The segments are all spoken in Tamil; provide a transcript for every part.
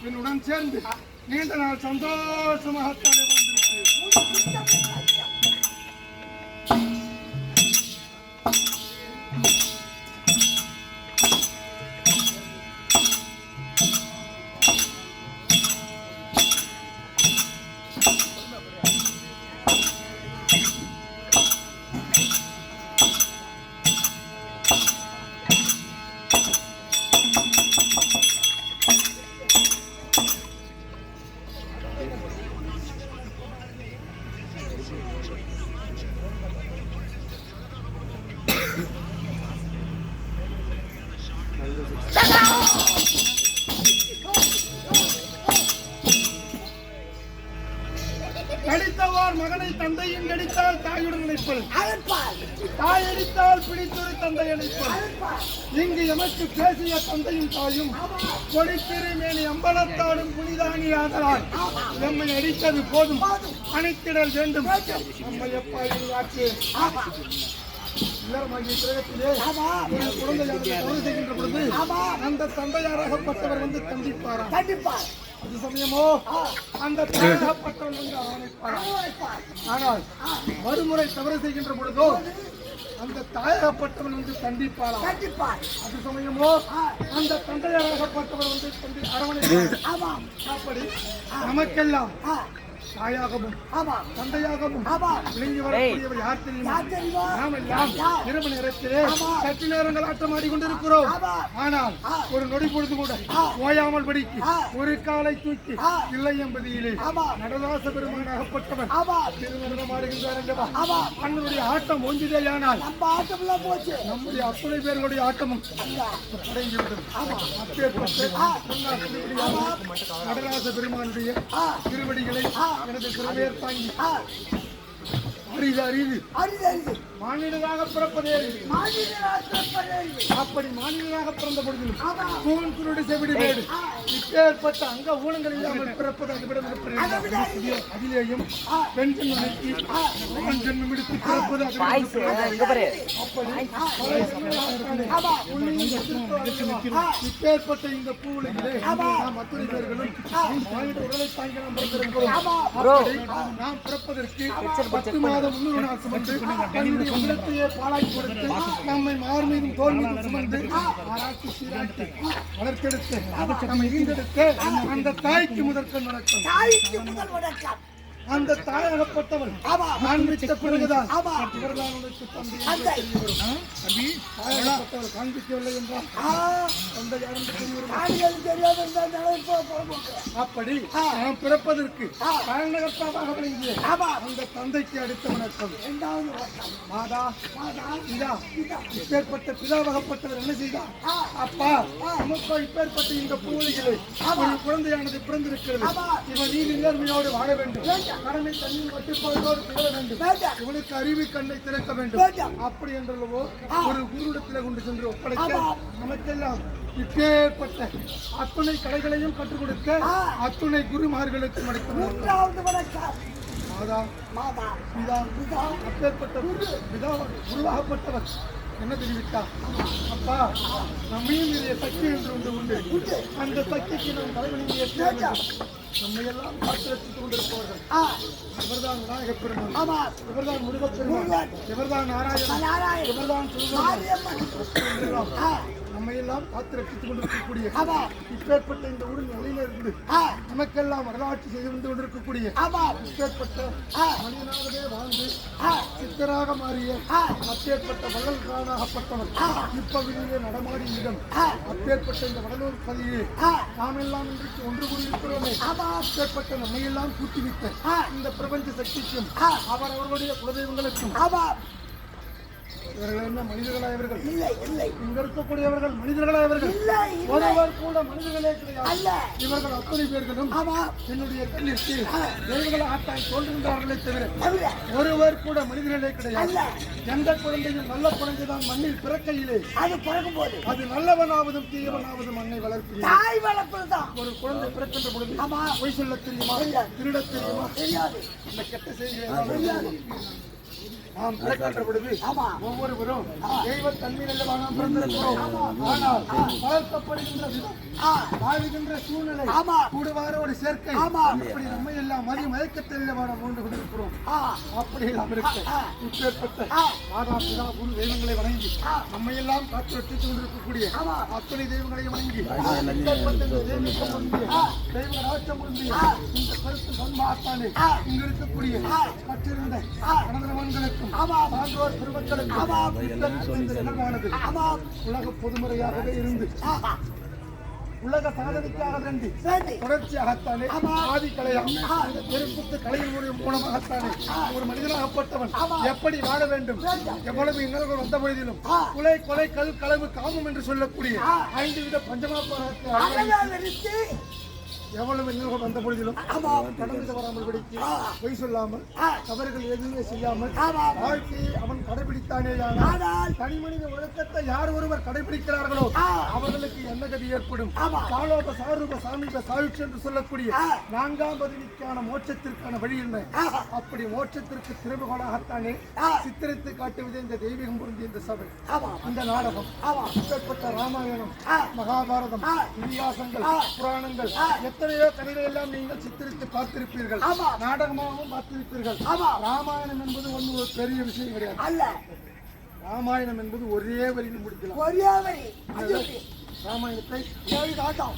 என்னுடன் சேர்ந்து நீண்ட நாள் சந்தோஷமாக வந்திருக்கிறேன். அடித்தவார் மகனை தந்தையின் அடித்தால் தாயுடன் நினைப்பது, தாய் அடித்தால் பிடித்தொரு தந்தை அடிப்பது. இங்கு எமக்கு பேசிய தந்தையும் தாயும் கொடித்திருமேனி அம்பலத்தாடும் புனிதானி ஆதலால் எம்மை அடித்தது போதும், அணைத்திடல் வேண்டும். நம்மை எப்பா ஆட்சி அந்த தந்தையாராகப்பட்டவர் வந்து கண்டிப்பார். அது சமயமோ அந்த தாயாகப்பட்டவன் வந்து அரவணைப்பார். ஆனால் மறுமுறை தவறு செய்கின்ற பொழுதோ அந்த தாயாகப்பட்டவன் வந்து கண்டிப்பார். அது சமயமோ அந்த தந்தையாராகப்பட்டவர் வந்து அரவணைப்பார். அப்படி நமக்கெல்லாம் தாயாகவும் தந்தையாகவும் விளங்கி வரக்கூடியவர் யார் தெரியுமா? நாம் எல்லாம் இரவு நேரத்திலே சற்று நேரங்கள் ஆட்டமாடி கொண்டிருக்கிறோம். ஆனால் ஒரு நொடி பொழுது கூட ஓயாமல் படிக்கு ஒரு காலை தூக்கி இல்லை என்பதிலே நடராச பெருமான் அகப்பட்டவன் திருமணமாடுகின்றார். அண்ணனுடைய ஆட்டம் ஒன்றிலேயானால் நம்முடைய அத்தனை பேர்களுடைய ஆட்டமும் அடைந்துவிடும். நடராச பெருமானுடைய திருவடிகளை எனது சிறுவேர் தாங்கி அரிது மானிடராக பிறப்பதே. அப்படி மானிடராக பிறந்த பொழுதிலும் கூன் குருடி செவிடி வேடு இப்பேற்பட்ட அங்க ஊனங்கள் இல்லாமல் பிறப்பது அதுவிடம் அதிலேயும் பெண் ஜென்மனைக்கு ஆண் ஜென்மம் எடுத்து பிறப்பது இப்பேற்பட்ட இந்த பூவுலகிலே நாம் அத்தனை பேர்களும் மானிட உடலை தாங்கி நாம் பிறந்திருக்கிறோம். நாம் பிறப்பதற்கு 10 மாதம் 3 நாள் சுமந்து தன்னுடைய உள்ளத்தையே பாலாக்கி கொடுத்து நம்மை மார் மீதும் தோல் மீதும் சுமந்து ஆராய்ச்சி சீராட்டி வளர்த்தெடுத்து நம்மை ஈண்டெடுத்து அந்த தாய்க்கு முதற்கண் வணக்கம். அந்த தாயாகப்பட்டவள் நான் விட்ட பிறகுதான் இவர்தான் உனக்கு தந்தை தாயாகப்பட்டவள் காண்பிக்கவில்லை என்றால் அப்படி நாம் பிறப்பதற்கு காரணகர்த்தாவாக விளங்கிய அந்த தந்தைக்கு அடுத்த வணக்கம். மாதா இதா இப்பேற்பட்ட பிதாவாகப்பட்டவர் என்ன செய்தார்? அப்பா நமக்கு இப்பேற்பட்ட இந்த பூலிகளை ஒரு குழந்தையானது பிறந்திருக்கிறது. இவன் நீதி நேர்மையோடு வாழ வேண்டும், கடமை தண்ணீர் கட்டுப்பாடோடு செல்ல வேண்டும், இவனுக்கு அறிவு கண்ணை திறக்க வேண்டும். அப்படி என்றல்லவோ ஒரு குருடத்தில் கொண்டு சென்று ஒப்படைக்க நமக்கெல்லாம் இப்பேற்பட்ட அத்துணை கலைகளையும் கற்றுக் கொடுக்க அத்துணை குருமார்களுக்கு அப்பேற்பட்ட குருவாகப்பட்டவர் என்ன தெரிவித்தார்? அப்பா நம்மையும் நிறைய சக்தி என்று ஒன்று உண்டு. அந்த சக்திக்கு நாம் தலைவலியை நம்மையெல்லாம் காத்து ரசித்துக் கொண்டிருப்பவர்கள் இவர்தான் விநாயகப் பெருமான், இவர்தான் முருகப்பெருமான், இவர்தான் நாராயணன், இவர்தான் நம்மையெல்லாம் காத்து ரசித்துக் கொண்டிருக்கக்கூடிய இப்பேற்பட்ட இந்த ஊரின் நிலையிலிருந்து நமக்கெல்லாம் வரலாற்று செய்து வந்து கொண்டிருக்கக்கூடிய இப்பேற்பட்ட மனிதனாகவே வாழ்ந்து சித்தராக மாறிய அப்பேற்பட்ட வள்ளல்கானாகப்பட்டவர் இப்பகுதியிலே நடமாடிய இடம் அப்பேற்பட்ட இந்த வடலூர் பதிலே நாமெல்லாம் இன்றைக்கு ஒன்று கூடியிருக்கிறோமே. அப்பேற்பட்ட நம்மையெல்லாம் கூட்டிவிட்ட இந்த பிரபஞ்ச சக்திக்கும் அவரவர்களுடைய குலதெய்வங்களுக்கும் இவர்கள் என்ன மனிதர்களாயவர்கள்? இல்லை. இங்க இருக்கக்கூடியவர்கள் மனிதர்களாயவர்கள்? ஒருவர் கூட மனிதர்களே கிடையாது. இவர்கள் அத்தனை பேர்களும் என்னுடைய கல்லிற்கு தேவர்கள் ஆட்டாய் தோன்றுகின்றார்களே தவிர ஒருவர் கூட மனிதர்களே கிடையாது. எந்த குழந்தையும் நல்ல குழந்தைதான் மண்ணில் பிறக்கையிலே அது பிறக்கும் போது அது நல்லவனாவதும் தீயவனாவதும் மண்ணை வளர்ப்பு தாய் வளர்ப்பதுதான். ஒரு குழந்தை பிறக்கின்ற பொழுது பொய் சொல்ல தெரியுமா? திருட தெரியுமா? தெரியாது. இந்த கெட்ட செய்திகளை நாம் பிறக்கின்ற பொழுது ஒவ்வொருவரும் தெய்வ தன்மையில் நாம் பிறந்திருக்கிறோம். ஆனால் வளர்க்கப்படுகின்ற விதம், வாழ்கின்ற சூழ்நிலை, கூடுவாரோடு சேர்க்கை, இப்படி நம்மை எல்லாம் மயக்கத்தில் நாம் கொண்டு கொண்டிருக்கிறோம். அப்படி நாம் இருக்க இப்பேற்பட்ட மாதா பிதா குரு தெய்வங்களை வணங்கி நம்மை எல்லாம் காத்து ரட்சித்துக் கொண்டிருக்கக்கூடிய அத்தனை தெய்வங்களை வணங்கி தெய்வ ராட்சம் இந்த கருத்து பண்பாட்டானே இங்கு இருக்கக்கூடிய கற்றிருந்த கணவன்களுக்கும் சான்றோர் பெருமக்களுக்கும் நிகழ்வானது உலக பொதுமுறையாகவே இருந்து உலக சாதனைக்காக வேண்டி தொடர்ச்சியாகத்தானே ஆதி கலையா பெரும்புத்து கலையின் மூலமாகத்தானே ஒரு மனிதனாகப்பட்டவன் எப்படி வாழ வேண்டும், எவ்வளவு இன்னல்கள் வந்த பொழுதிலும் கொலை கொலை கல் களவு காமம் என்று சொல்லக்கூடிய 5 வித பஞ்சமாபாரத்தை எவ்வளவு இன்னல்கள் வந்த பொழுதிலும் கடந்து தவறாமல் படித்து பொய் சொல்லாமல் தவறுகள் எதுவுமே செய்யாமல் வாழ்க்கையை அவன் கடைபிடித்தானேயானால் தனி மனித ஒழுக்கத்தை யார் ஒருவர் கடைபிடிக்கிறார்களோ அவர்களுக்கு என்ன கதி ஏற்படும்? காலோப சாரூப சாமீப சாயுட்சி என்று சொல்லக்கூடிய 4ஆம் பதவிக்கான மோட்சத்திற்கான வழி என்ன? அப்படி மோட்சத்திற்கு திருவுகோளாகத்தானே சித்தரித்து காட்டுவது இந்த தெய்வீகம் பொருந்திய இந்த சபை, அந்த நாடகம், அப்பேற்பட்ட ராமாயணம், மகாபாரதம், இதிகாசங்கள், புராணங்கள், எத்தனையோ கதைகளை எல்லாம் நீங்கள் சித்தரித்து பார்த்திருப்பீர்கள், நாடகமாகவும் பார்த்திருப்பீர்கள். ராமாயணம் என்பது ஒன்றும் ஒரு பெரிய விஷயம் கிடையாது. ராமாயணம் என்பது ஒரே வரியில் முடிக்கலாம். ராமாயணத்தை 7 காண்டம்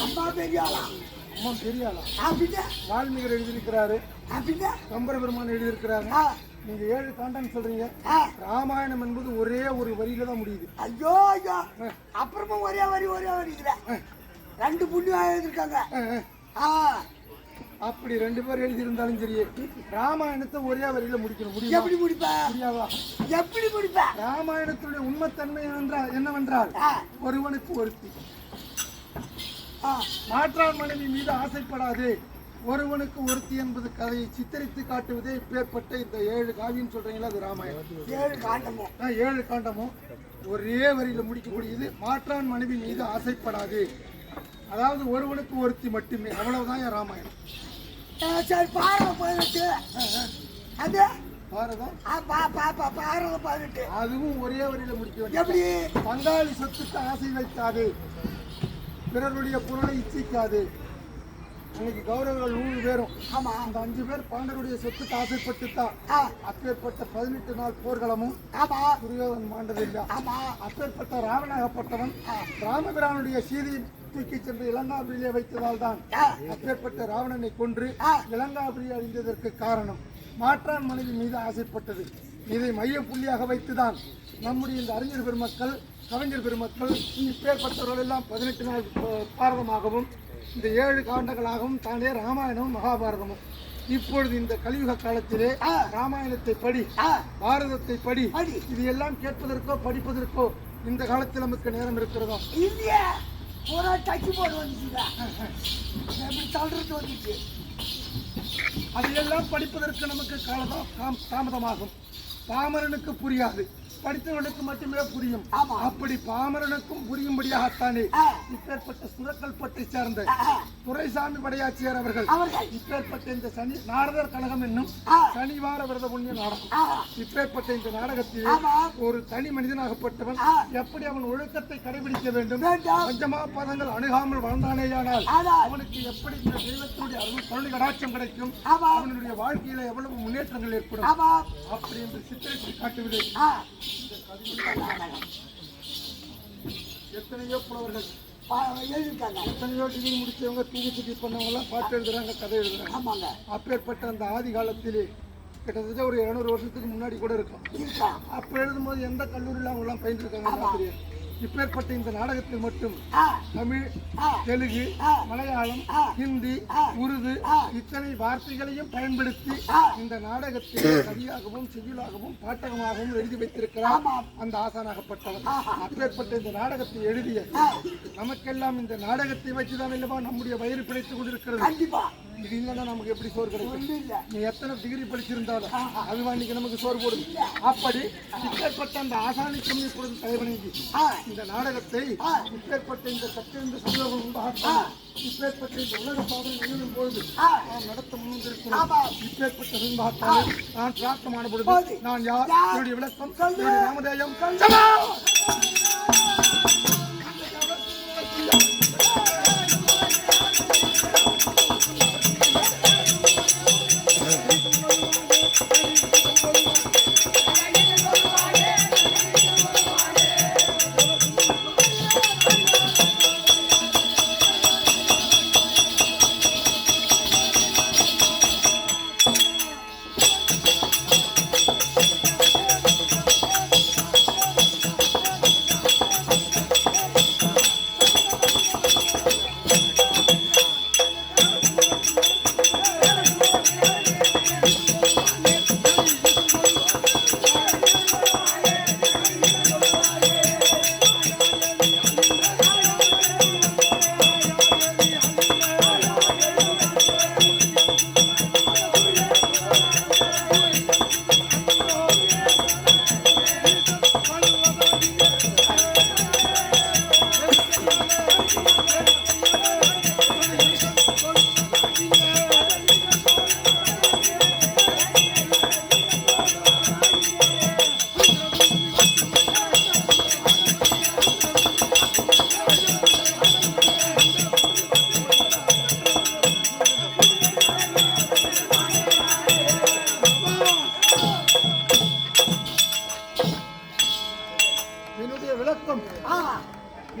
அம்மா பெரியாளா வால்மீகர் எழுதியிருக்கிறாரு, கம்பர பெருமான் எழுதியிருக்கிறாரு. நீங்க 7 காண்டம் சொல்றீங்க. ராமாயணம் என்பது ஒரே ஒரு வரியில தான் முடியுது. ஐயோ ஐயோ, அப்புறமா ஒரே வரி 2 புண்ணியம் எழுதிருக்காங்க. அப்படி 2 பேர் எழுதியிருந்தாலும் சரி, ராமாயணத்தை ஒரே வரியில முடிக்கணும். முடியும்? எப்படி முடிப்பா? முடியாதா? எப்படி முடிப்பா? ராமாயணத்துடைய உண்மைத்தன்மை என்னவென்றால் ஒருவனுக்கு ஒருத்தி, மாற்றான் மனைவி மீது ஆசைப்படாது, ஒருவனுக்கு ஒருத்தி என்பது கதையை சித்தரித்து காட்டுவதே இப்பேற்பட்ட இந்த 7 காவியம் சொல்றீங்களா, அது ராமாயணம். 7 காண்டமும் ஒரே வரியில முடிக்கக்கூடியது. மாற்றான் மனைவி மீது ஆசைப்படாது, அதாவது ஒருவனுக்கு ஒருத்தி மட்டுமே, அவ்வளவுதான் என் ராமாயணம். அதுவும் ஒரே வரியில முடிக்க. எப்படி? பங்காளி சொத்துக்கு ஆசை வைக்காது, பிறருடைய பொருளை இச்சிக்காது. அன்னைக்கு கௌரவர்கள் 100 பேரும் அந்த 5 பேர் பாண்டவருடைய சொத்துக்கு ஆசைப்பட்டுத்தான் அப்பேற்பட்ட 18 நாள் போர்களமும் துரியோதன் மாண்டதில்லை. அப்பேற்பட்ட ராவணாகப்பட்டவன் ராமபிரானுடைய சீதையை தூக்கி சென்று இலங்காபுரியிலே வைத்ததால் தான் அப்பேற்பட்ட ராவணனை கொன்று இலங்காபுரி அழிந்ததற்கு காரணம் மாற்றான் மனைவி மீது ஆசைப்பட்டது. இதை மைய புள்ளியாக வைத்துதான் நம்முடைய இந்த அறிஞர் பெருமக்கள், கவிஞர் பெருமக்கள் இப்பேற்பட்டவர்கள் எல்லாம் 18 நாள் பாரதமாகவும் இந்த 7 காண்டங்களாகவும் தானே ராமாயணமும் மகாபாரதமும். இப்பொழுது இந்த கலியுக காலத்திலே ராமாயணத்தை படி, பாரதத்தை படி, இது எல்லாம் கேட்பதற்கோ படிப்பதற்கோ இந்த காலத்தில் நமக்கு நேரம் இருக்கிறதா? அதையெல்லாம் படிப்பதற்கு நமக்கு தாமதமாகும். பாமரனுக்கு புரியாது, படித்தவர்களுக்கு மட்டுமே புரியும். அப்படி பாமரனுக்கும் புரியும்படியாகத்தானே இப்பேற்பட்ட சுரக்கல்பட்டை சேர்ந்த துரைசாமி படையாச்சியார் அவர்கள் இப்பேற்பட்ட இந்த சனி நாரதர் கழகம் என்னும் சனிவார விரத புண்ணிய நாடகம், இப்பேற்பட்ட இந்த நாடகத்தில் ஒரு தனி மனிதனாகப்பட்டவன் எப்படி அவன் ஒழுக்கத்தை கடைபிடிக்க வேண்டும், பஞ்சமா பதங்கள் அணுகாமல் வாழ்ந்தானேயானால் அவனுக்கு எப்படி இந்த தெய்வத்தினுடைய கருணை கடாட்சம் கிடைக்கும், அவனுடைய வாழ்க்கையில எவ்வளவு முன்னேற்றங்கள் ஏற்படும், அப்படி என்று சித்தரித்து காட்டுவது. எத்தனையோ புலவர்கள் எத்தனையோ டிகிரி முடிச்சவங்க பிஹெச்டி பண்ணவங்க எல்லாம் பாட்டு எழுதுறாங்க, கதை எழுதுறாங்க. அப்பேற்பட்ட அந்த ஆதி காலத்திலே கிட்டத்தட்ட ஒரு 200 வருஷத்துக்கு முன்னாடி கூட இருக்கும். அப்ப எழுதும்போது எந்த கல்லூரியில் அவங்க எல்லாம் பயின்றிருக்காங்க தெரியும். இப்பேற்பட்ட இந்த நாடகத்தில் மட்டும் தமிழ், தெலுங்கு, மலையாளம், ஹிந்தி, உருது இத்தனை வார்த்தைகளையும் பயன்படுத்தி இந்த நாடகத்தில் கவியாகவும் செய்யுளாகவும் பாட்டகமாகவும் எழுதி வைத்திருக்கிறார் அந்த ஆசானாகப்பட்டவர். அப்பேற்பட்ட இந்த நாடகத்தை எழுதிய நமக்கெல்லாம் இந்த நாடகத்தை வச்சுதான் இல்லவா நம்முடைய வயிறு பிழைத்துக் கொண்டிருக்கிறது. இது இல்லைன்னா நமக்கு எப்படி சோறு கிடைக்கும்? நீ எத்தனை டிகிரி படிச்சிருந்தாலும் அதுவா இன்னைக்கு நமக்கு சோறு போடுது. அப்படி இப்பேற்பட்ட அந்த ஆசானிக்கும் இப்பொழுது தலைவணங்கி இந்த நாடகத்தை இப்பேற்பட்ட இந்த சத்திருந்த சமூகம் இப்பேற்பட்ட இந்த உலக சாதனை நிகழும் பொழுது நாம் நடத்த முன்வந்திருக்கிறோம். இப்பேற்பட்ட சிம்பாத்தால் நான் பிரார்த்தமான பொழுது நான் யார், என்னுடைய விளக்கம்,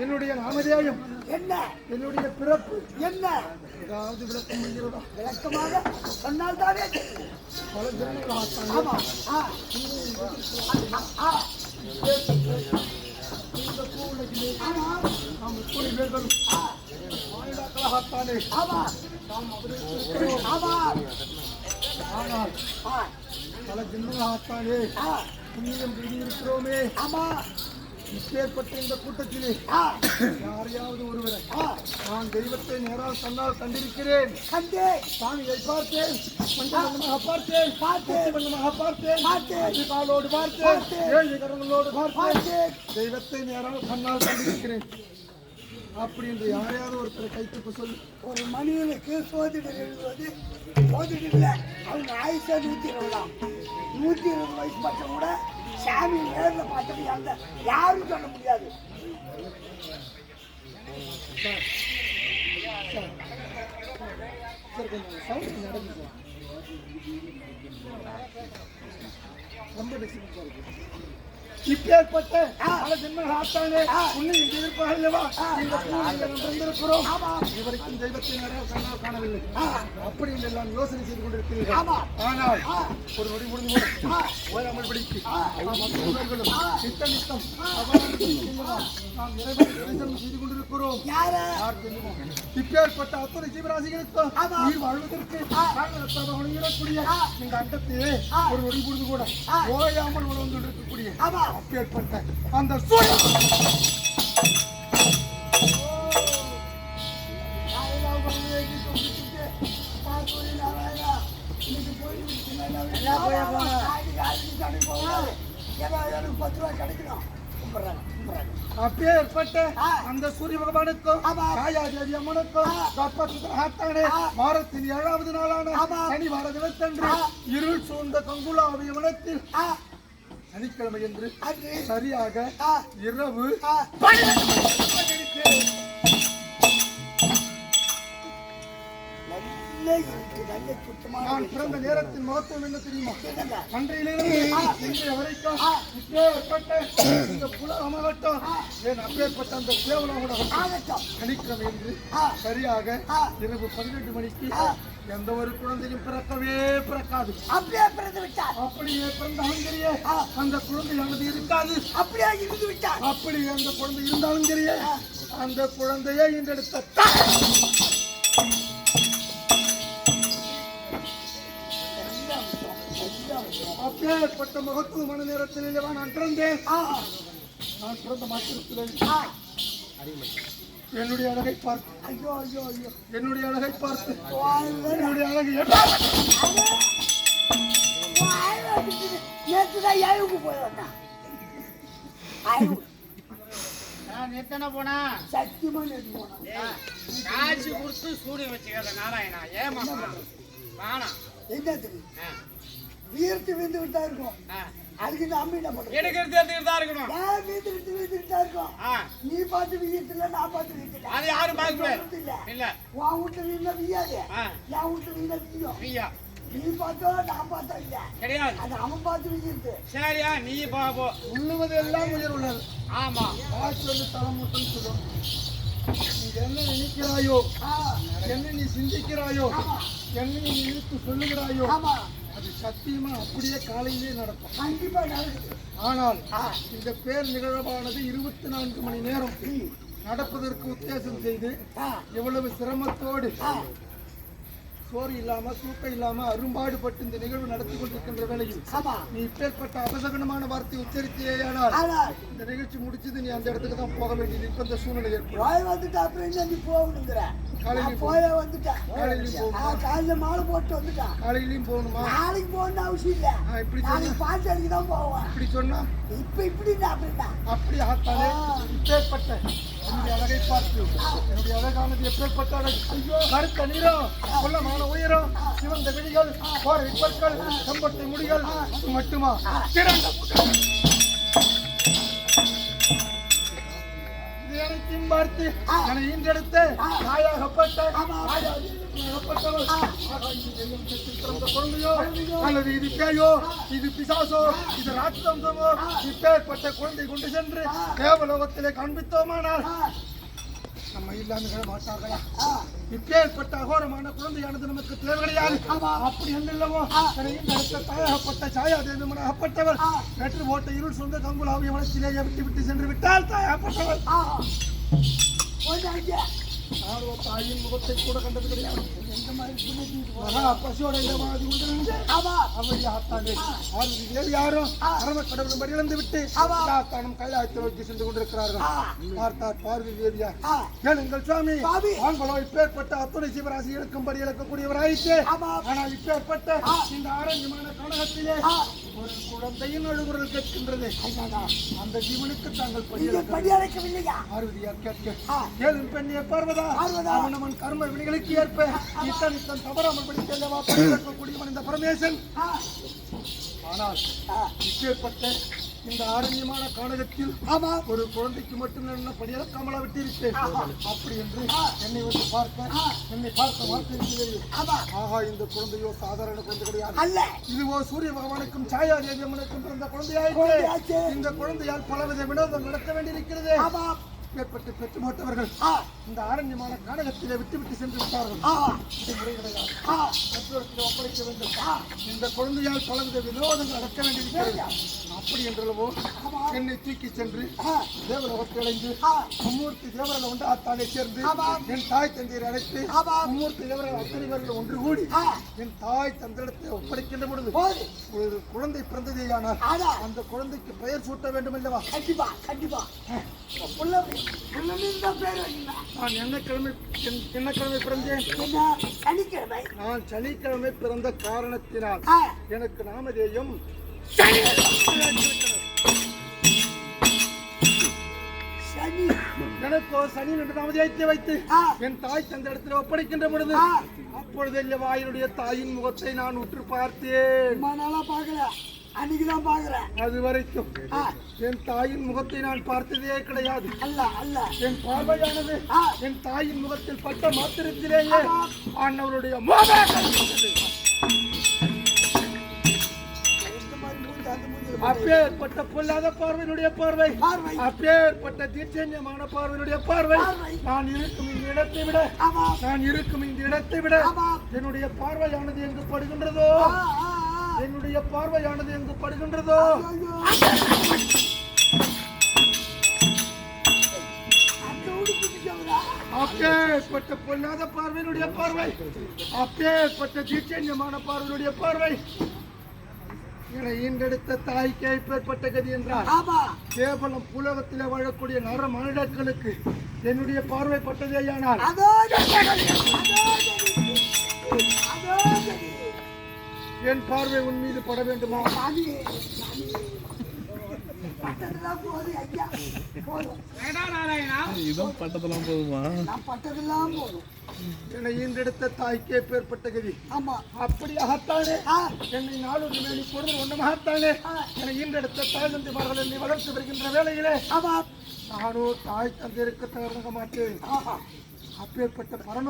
என்னுடைய நாமதேயம் என்னுடைய நாமதேயம் என்ன, என்னுடைய பிறப்பு என்ன, ஏதாவது விளக்கம் பண்ணுகிறதா? விளக்கமாக சொன்னால் தானே பல ஜனங்களாகத்தானே ஆனால் பல ஜென்மங்களாகத்தானே புண்ணியம் இருக்கிறோமே. ஆமா, இப்பேற்பட்ட இந்த கூட்டத்திலே யாரையாவது ஒருவரை நான் தெய்வத்தை நேரால் கண்ணால் கண்டிருக்கிறேன். சாமியை பார்த்தேன், மண்டலமாக பார்த்தேன், பார்த்தேன், காலோடு பார்த்தேன், ஏழு கரங்களோடு பார்த்தேன், தெய்வத்தை நேரால் கண்ணால் கண்டிருக்கிறேன். அப்படி என்று யாரையாவது ஒருத்தரை கைத்துக்கு சொல்லு. ஒரு மனிதனுக்கு சோதிடர் எழுதுவது சோதிடர் இல்லை, அவங்க ஆயுஷா 120 வயசு பட்சம் கூட சாமி நேரில் பார்த்தது அந்த யாரும் சொல்ல முடியாது. இப்பேற்பட்ட பல ஜென்மங்கள் ஆத்தானே உன்னை எதிர்ப்பாக இல்லவா வந்திருக்கிறோம். இதுவரைக்கும் தெய்வத்தை நேரம் கண்ணால் காணவில்லை. அப்படி எல்லாம் யோசனை செய்து கொண்டிருக்கிறீர்கள். ஆனால் ஒரு நொடி முடிந்து ஓயாமல் படித்து நித்தம் நித்தம் நாம் நிறைவேற்றம் செய்து கொண்டிருக்கிறோம். இப்பேற்பட்ட அத்தனை ஜீவராசிகளுக்கும் நீர் வாழ்வதற்கு ஈரக்கூடிய இந்த அண்டத்தையே ஒரு நொடி முடிந்து கூட ஓயாமல் உணர்ந்து இருக்கக்கூடிய அப்பேற்பட்ட அந்த அப்பேற்பட்ட அந்த சூரிய பகவானுக்கும் காயாதேவி அம்மனுக்கும் வாரத்தின் 7வது நாளான சனிவார தினத்தன்று இருள் சூழ்ந்த கங்குலாவை வனத்தில் சனிக்கிழமை என்று சரியாக இரவு நான் பிறந்த நேரத்தின் மகத்துவம் என்ன தெரியுமா? அன்றையிலிருந்து இன்றைய வரைக்கும் இந்த புலகமாகட்டும் ஏன் அப்பேற்பட்ட அந்த கேவலமாகட்டும் சனிக்கிழமை என்று சரியாக இரவு 12 மணிக்கு எந்த ஒரு குழந்தையும் பிறக்கவே பிறக்காது. அப்படியே பிறந்து விட்டார். அப்படியே பிறந்தாலும் தெரிய அந்த குழந்தையானது இருக்காது. அப்படியே இருந்து விட்டார். அப்படி அந்த குழந்தை இருந்தாலும் தெரிய அந்த குழந்தையை இன்றெடுத்த அப்பேற்பட்ட மகத்துவமான நேரத்தில் நான் பிறந்தேன். நான் பிறந்த மாத்திரத்தில் என்னுடைய அழகை பார்த்து ஐயோ ஐயோ ஐயோ என்னுடைய அழகை பார்த்து வாழ்வே என்னுடைய அழகு நேற்றுதான் ஏழுக்கு போய் வந்தான் எத்தனை போனா சத்தியமா நேற்று போனான் காசு கொடுத்து சூடி வச்சுக்காத நாராயணா ஏமா வேணாம் என்ன தெரியும் வீர்த்து வீந்து விட்டா இருக்கும் அதுக்கு இந்த அம்மி என்ன பண்றது எடுக்கிறது எடுத்துக்கிட்டு தான் இருக்கணும் ஏன் வீந்துக்கிட்டு தான் இருக்கும் நீ பார்த்து வீட்டுல நான் பார்த்து வீட்டுல அது யாரும் பார்க்க இல்ல இல்ல உன் வீட்டுல வீணா வீயாது என் வீட்டுல வீணா வீயும் நீயா நீ பார்த்தோ நான் பார்த்தோ இல்ல கிடையாது அது அவன் பார்த்து வீசிட்டு சரியா நீ பாப்போ உள்ளுவது எல்லாம் உயர் உள்ளது ஆமா காசு வந்து தலைமுட்டம் சொல்லும் நீ என்ன நினைக்கிறாயோ என்ன நீ சிந்திக்கிறாயோ என்ன நீ நினைத்து சொல்லுகிறாயோ ஆமா அது சத்தியமா அப்படியே காலையிலே நடக்கும் கண்டிப்பா நடக்குது ஆனால் இந்த பேர் நிகழ்வானது 24 மணி நேரம் நடப்பதற்கு உத்தேசம் செய்து எவ்வளவு சிரமத்தோடு சோறு இல்லாம தூக்கம் இல்லாம அரும்பாடுபட்டு இந்த நிகழ்வு நடத்தி கொண்டிருக்கின்ற வேளையில் நீ இப்பேற்பட்ட அபசகனமான வார்த்தை உச்சரித்தேயானால் இந்த நிகழ்ச்சி முடிச்சது நீ அந்த இடத்துக்கு தான் போக வேண்டிய நிர்பந்த சூழ்நிலை ஏற்படும் வந்துட்டு அப்புறம் என்ன நீ போகணுங்கிற காலையில போய வந்துட்டேன் காலையில மாலை போட்டு வந்துட்டான் காலையிலயும் போகணுமா நாளைக்கு போகணும் அவசியம் இல்ல இப்படி நாளைக்கு பாட்டு அடிக்க தான் போவான் இப்படி சொன்னா இப்படி அப்படின்னா அப்படி ஆத்தாலே இப்பேற்பட்ட என்னுடைய அழகை பார்த்து என்னுடைய அழகானது எப்பேற்பட்ட அழகு கருத்த நீரம் கொல்லமான உயரம் சிவந்த விழிகள் போர் இப்பற்கள் செம்பட்டை முடிகள் மட்டுமா திறந்த அனைத்தையும் பார்த்து என்னை ஈன்றெடுத்து தாயாகப்பட்ட குழந்தையோ அல்லது இது பேயோ இது பிசாசோ இது ராட்சசமோ இப்பேற்பட்ட குழந்தை கொண்டு சென்று தேவலோகத்திலே காண்பித்தோமானால் நம்ம இல்லாம மாட்டார்களா இப்பேற்பட்ட அகோரமான குழந்தையானது நமக்கு தேவை கிடையாது அப்படி என்னவோ தாயாகப்பட்ட சாயாதேவி மனப்பட்டவர் வெற்றி ஓட்ட இருள் சொந்த கங்குலாவிய மனத்திலேயே விட்டு சென்று விட்டால் தாயாகப்பட்டவர் தாயின் முகத்தை கூட கண்டது கிடையாது பசியோட யாரும் கடவுளும் பரியிழந்து விட்டு கைலாயத்தை நோக்கி சென்று கொண்டிருக்கிறார்கள் பார்த்தார் பார்வை தேவியா கேளுங்கள் சுவாமி ஆண்களோ இப்பேற்பட்ட அத்துணை சிவராசி இழக்கும்படி இழக்கக்கூடியவராயிற்று ஆனால் இப்பேற்பட்ட இந்த ஆரஞ்சமான கனகத்திலே ஒரு குழந்தையின் அழுகுரல் கேட்கின்றது அந்த ஜீவனுக்கு தாங்கள் படியழைக்கவில்லையா பார்வதியா கேட்க கேளும் பெண்ணிய பார்வதா அவனவன் கர்ம வினைகளுக்கு ஏற்ப இத்தன் தவறாமல் படிக்கல்லவா படிக்கக்கூடியவன் இந்த பரமேசன் ஆனால் இப்பேற்பட்ட இந்த ஆரண்யமான கானகத்தில் ஒரு குழந்தைக்கு மட்டும் நான் படியளக்காமலா விட்டிருக்கேன் அப்படி என்று என்னை வந்து என்னை பார்த்த வார்த்தை ஆஹா இந்த குழந்தையோ சாதாரண குழந்தை கிடையாது இதுவோ சூரிய பகவானுக்கும் சாயா தேவியம்மனுக்கும் பிறந்த குழந்தையாயிற்று இந்த குழந்தையால் பலவித வினோதம் நடக்க வேண்டியிருக்கிறது ஏற்பட்டு பெற்று போட்டவர்கள் இந்த ஆரண்யமான கானகத்திலே விட்டு சென்று விட்டார்கள் ஒப்படைக்க வேண்டும் இந்த குழந்தையால் பலவித வினோதங்கள் நடக்க வேண்டியிருக்கிறது அப்படி என்றளவோ என்னை தூக்கி சென்று தேவலோகத்தை அடைந்து மும்மூர்த்தி தேவர்கள் ஒன்று ஆத்தாலே சேர்ந்து என் தாய் தந்தையரை அழைத்து மும்மூர்த்தி தேவர்கள் அத்தனை பேர்கள் ஒன்று கூடி என் தாய் தந்தையிடத்தை ஒப்படைக்கின்ற பொழுது ஒரு குழந்தை பிறந்ததேயானால் அந்த குழந்தைக்கு பெயர் சூட்ட வேண்டும் அல்லவா கண்டிப்பா கண்டிப்பா நான் என்ன கிழமை பிறந்தேன் சனிக்கிழமை நான் சனிக்கிழமை பிறந்த காரணத்தினால் எனக்கு நாமதேயம் எனக்கோ சனி என்று நாமதேயத்தை வைத்து என் தாய் தந்த இடத்தில் ஒப்படைக்கின்ற பொழுது அப்பொழுது என்னுடைய தாயின் முகத்தை நான் உற்று பார்த்தேன் பாக்கல அன்னைக்குதான் பாக்குறேன் அது வரைக்கும் என் தாயின் முகத்தை நான் பார்த்ததே கிடையாது அல்ல என் பார்வையானது என் தாயின் முகத்தில் பட்ட மாத்திரத்திலேயே ஆண்டவருடைய அப்பேற்பட்ட பொல்லாத பார்வையினுடைய பார்வை அப்பேற்பட்ட தீட்சண்யமான பார்வையினுடைய பார்வை நான் இருக்கும் இந்த இடத்தை விட என்னுடைய பார்வையானது எங்கு படுகின்றதோ என்னுடைய பார்வையானது எங்கு படுகின்றதோ அப்பேற்பட்ட பொல்லாத பார்வையினுடைய பார்வை அப்பேற்பட்ட தீட்சண்யமான பார்வையினுடைய பார்வை என ஈண்டெடுத்த தாய்க்கு ஏற்பட்ட கதி என்றால் ஆமா கேவலம் புலகத்திலே வாழக்கூடிய நர மனிதர்களுக்கு என்னுடைய பார்வைப்பட்டதேயானால் அதோ சரி. என் பார்வை உன் மீது பட வேண்டுமா? சாமி, பட்டதெல்லாம் போதும் ஐயா, போதும். வேண்டாம் நாராயணா. இதுதான் பட்டத்தெல்லாம் போதுமா? நான் பட்டதெல்லாம் போதும். என ஈண்டெடுத்த தாய்க்கு ஏற்பட்ட கதி ஆமா அப்படியாகத்தானே ஆ, என்னை நாளொரு மேனி பொழுது ஒன்றுமாகத்தானே என ஈண்டெடுத்த தாய் தந்தைமார்கள் என்னை வளர்த்து வருகின்ற வேளையிலே ஆமா நானோ தாய் தந்தையருக்கு தகர்க்க மாட்டேன். ஆஹா. அப்பேற்பட்ட பரம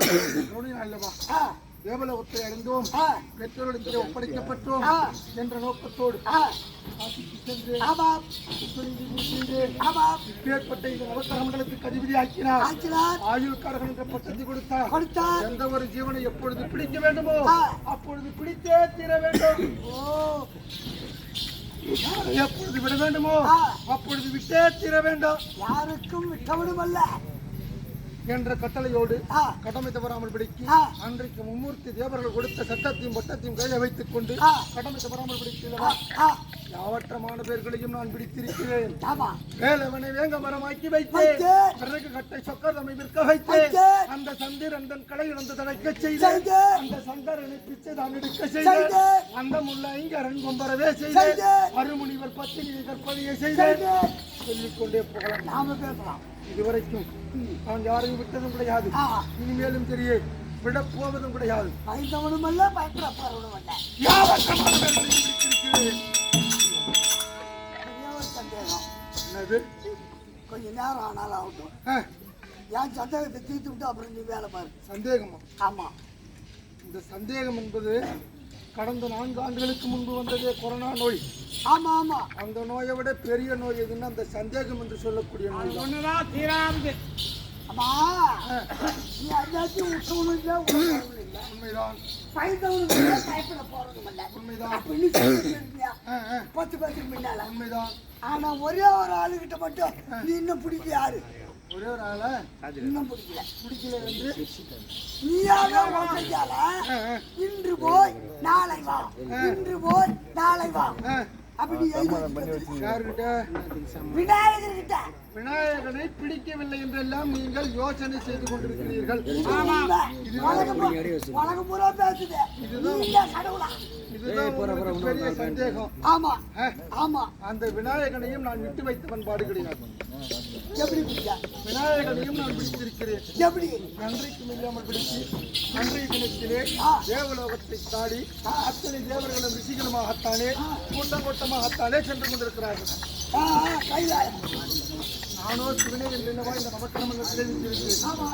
அல்லவா ஆ, தேவலோகத்தை அடைந்தோம், ஆ, பெற்றோரிடத்திலே ஒப்படைக்கப்பட்டோம் ஆ. என்ற நோக்கத்தோடு ஆ, காசிக்கு சென்று ஆமா புரிந்து முடிந்து ஆமா இப்பேற்பட்ட இந்த நவக்கிரகங்களுக்கு அதிபதி ஆக்கினார். ஆச்சினார் ஆயுள்காரர்கள் என்ற பட்டத்தை கொடுத்தார். கொடுத்தார். எந்த ஒரு ஜீவனை எப்பொழுது பிடிக்க வேண்டுமோ ஆ. அப்பொழுது பிடித்தே தீர வேண்டும். ஓ யாரை எப்பொழுது விட வேண்டுமோ ஆ. அப்பொழுது விட்டே தீர வேண்டும் யாருக்கும் விட்டவனும் அல்ல. என்ற கட்டளையோடு ஆ, கடமை தவறாமல் பிடிக்கி ஆ. அன்றைக்கு மும்மூர்த்தி தேவர்கள் கொடுத்த சட்டத்தையும் பட்டத்தையும் கையில் வைத்துக் கொண்டு ஆ. கடமை தவறாமல் ஆ, பிடிக்கிறவா ஆ, யாவற்றமான பேர்களையும் நான் பிடித்திருக்கிறேன். ஆமா வேலவனை வேங்க மரமாக்கி வைத்தேன், வைத்தேன். பிறகு கட்டை சொக்கர் தம்மை விற்க வைத்தேன். வைத்தேன். அந்த சந்திரன் தன் கடை இழந்து தடைக்க செய்தேன். செய்தேன். அந்த சங்கரனை பிச்சை தான் எடுக்க செய்தேன். செய்தேன். அந்த முல்லை ஐங்கரன் கொம்பரவே செய்தேன். செய்தேன். அருமுனிவர் பத்தினி கற்பனையை செய்தேன். செய்தேன். சொல்லிக்கொண்டே போகலாம். நாம பேசலாம். இதுவரைக்கும் நான் யாரையும் விட்டதும் கிடையாது, ஆ, இனிமேலும் தெரிய விட போவதும் கிடையாது. பயந்தவனும் அல்ல பயப்படப்போறவனும் அல்ல. யாவற்றமான பேர்களையும் பிடித்திருக்கிறேன். ஒரே ஒரு சந்தேகம். என்னது? கொஞ்ச நேரம் ஆனாலும் ஆகட்டும். ஆ, என் சந்தேகத்தை தீர்த்து விட்டு அப்புறம் நீ வேலை பாரு. சந்தேகமா? ஆமா இந்த சந்தேகம் என்பது கடந்த 4 ஆண்டுகளுக்கு முன்பு வந்ததே கொரோனா நோய். ஆமா ஆமா அந்த நோயை விட பெரிய நோய் எதுன்னா அந்த சந்தேகம் என்று சொல்லக்கூடிய நோய் அது தான். ஒண்ணுதான் தீராது. ஆமா நீ அதாச்சும் விட்டவனும் இல்லை உணர்ந்தவனும் இல்லை. உண்மைதான், பயந்தவனும் இல்லை பயப்பட போறவனும் இல்லை. உண்மைதான், அப்படின்னு சொல்லிருக்கியா ஆ, ஆ, 10 பேருக்கு முன்னால. உண்மைதான். ஆனா ஒரே ஒரு ஆளுகிட்ட மட்டும் நீ இன்னும் பிடிக்க யாரு ஒரே ஒரு ஆளை இன்னும் பிடிக்கல. பிடிக்கல என்று நீயாக உழைச்சால ஆ, ஆ, இன்று போய் நாளை வா, இன்று போய் நாளை வா ஆ. அப்படி எழுதி வச்சிருக்கிறது. யாருகிட்ட? விநாயகர்கிட்ட. விநாயகனை பிடிக்கவில்லை என்றெல்லாம் நீங்கள் யோசனை செய்து கொண்டிருக்கிறீர்கள். ஆமா உலகம் பூரா பேசுது. நீங்க கடவுளா? இதுதான் உங்களுக்கு பெரிய சந்தேகம். ஆமா ஆ, ஆமா அந்த விநாயகனையும் நான் விட்டு வைத்த பண்பாடு கிடையாது. எப்படி பிடிக்க? விநாயகனையும் நான் பிடித்திருக்கிறேன். எப்படி? நன்றிக்கும் இல்லாமல் பிடித்து அன்றைய தினத்திலே தேவலோகத்தை தாடி அத்தனை தேவர்களும் ரிஷிகளுமாகத்தானே கூட்டம் கூட்டமாகத்தானே சென்று கொண்டிருக்கிறார்கள். கைலாயம். நானோ சிவனே என்றவா இந்த நவக்கிரமங்கள் தெரிவித்திருக்கிறேன். ஆமா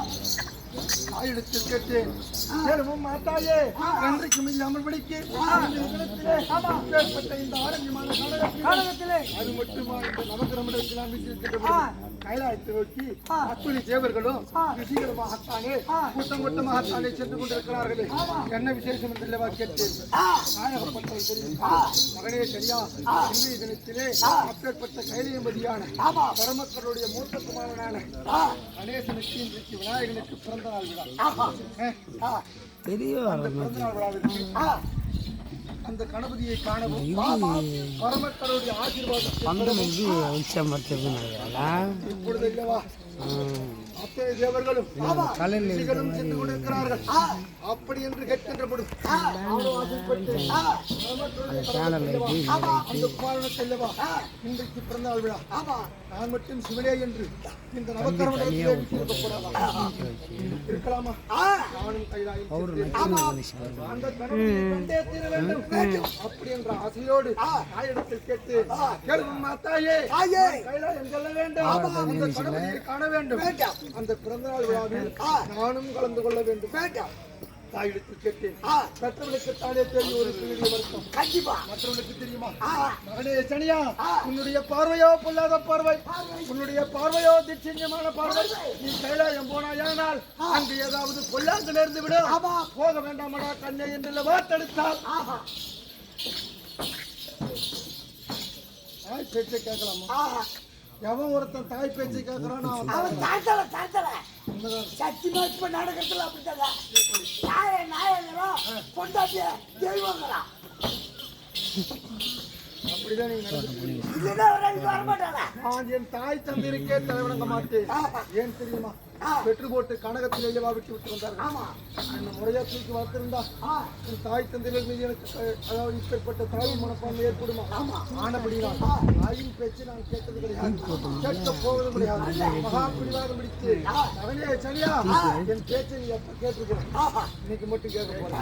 தாயிடத்தில் கேட்டேன், கேளும் மாத்தாயே நன்றிக்கும் இல்லாமல் பிடிக்க ஏற்பட்ட இந்த ஆரஞ்சமான நாடகத்திலே அது மட்டுமா இந்த நவக்கிரமத்தில் நான் வீட்டிருக்கின்ற கைலாயத்தை நோக்கி அத்துணை தேவர்களும் ரிஷிகளுமாகத்தானே கூட்டம் கூட்டமாகத்தானே சென்று கொண்டிருக்கிறார்களே, என்ன விசேஷம் என்றல்லவா கேட்டேன். நாயகப்பட்டவள் தெரியும் மகனே சரியா இன்றைய தினத்திலே அப்பேற்பட்ட கைலியம்பதியான பரமக்களுடைய மூத்த குமாரனான கணேசனுக்கு இன்றைக்கு விநாயகனுக்கு பிறந்த நாள் விழா. அந்த பிறந்த நாள் விழாவிற்கு அந்த கணபதியை காணவும் பரமக்களுடைய ஆசீர்வாதத்தை இப்பொழுது இல்லவா அத்தனை தேவர்களும் ரிஷிகளும் சென்று கொண்டிருக்கிறார்கள். அப்படி என்று கேட்கின்ற பொழுது அந்த குமாரனுக்கு அல்லவா இன்றைக்கு பிறந்தநாள் விழா. நான் மட்டும் சிவனே என்று இந்த நவக்கிரமத்திலே இருக்கலாமா? நானும் கைலாயம் அந்த கணபதியை கண்டே தீர வேண்டும் அப்படி என்ற ஆசையோடு தாயிடத்தில் கேட்டு கேளும் மாத்தாயே கைலாயம் செல்ல வேண்டும், அந்த கணபதியை காண வேண்டும், அந்த பிறந்தநாள் விழாவில் நானும் கலந்து கொள்ள வேண்டும். தாயிடத்தில் கேட்டேன். பெற்றவளுக்கு தானே தெரியும் ஒரு சிறிய வருத்தம். கண்டிப்பா மற்றவர்களுக்கு தெரியுமா? மகனே சனியா, உன்னுடைய பார்வையோ பொல்லாத பார்வை, உன்னுடைய பார்வையோ திட்சண்யமான பார்வை. நீ கைலாயம் போனாயானால் அங்கு ஏதாவது பொல்லாங்கு நேர்ந்து விட போக வேண்டாமடா கண்ணே என்று வார்த்தெடுத்தால் தாய் பேச்சை கேட்கலாமா? எவன் ஒருத்தன் தாய் பேச்சை கேட்கிறானோ சத்தியமா இப்ப நடக்கிறதுல அப்படித்தாங்க. பொண்டாட்டிய தெய்வங்களா அப்படிதான் நீங்க நடந்துக்கிறீங்க. இல்லைன்னா அவரை இங்க வரமாட்டாளா? நான் என் தாய் தந்தையருக்கே தலைவணங்க மாட்டேன். ஏன் தெரியுமா? பெற்று போட்டு கனகத்திலேயே விட்டு விட்டு வந்தார்கள். ஆமா. அந்த முறையா தூக்கி வளர்த்திருந்தா என் தாய் தந்தையர் மீது எனக்கு அதாவது இப்பேற்பட்ட தாய் மனப்பான்மை ஏற்படுமா? ஆனபடிதான் தாயின் பேச்சு நான் கேட்டது கிடையாது, கேட்க போவதும் கிடையாது. மகா பிடிவாதம் பிடித்து அவனே சரியா என் பேச்சை நீ எப்ப கேட்டிருக்கிறேன், இன்னைக்கு மட்டும் கேட்க போறேன்.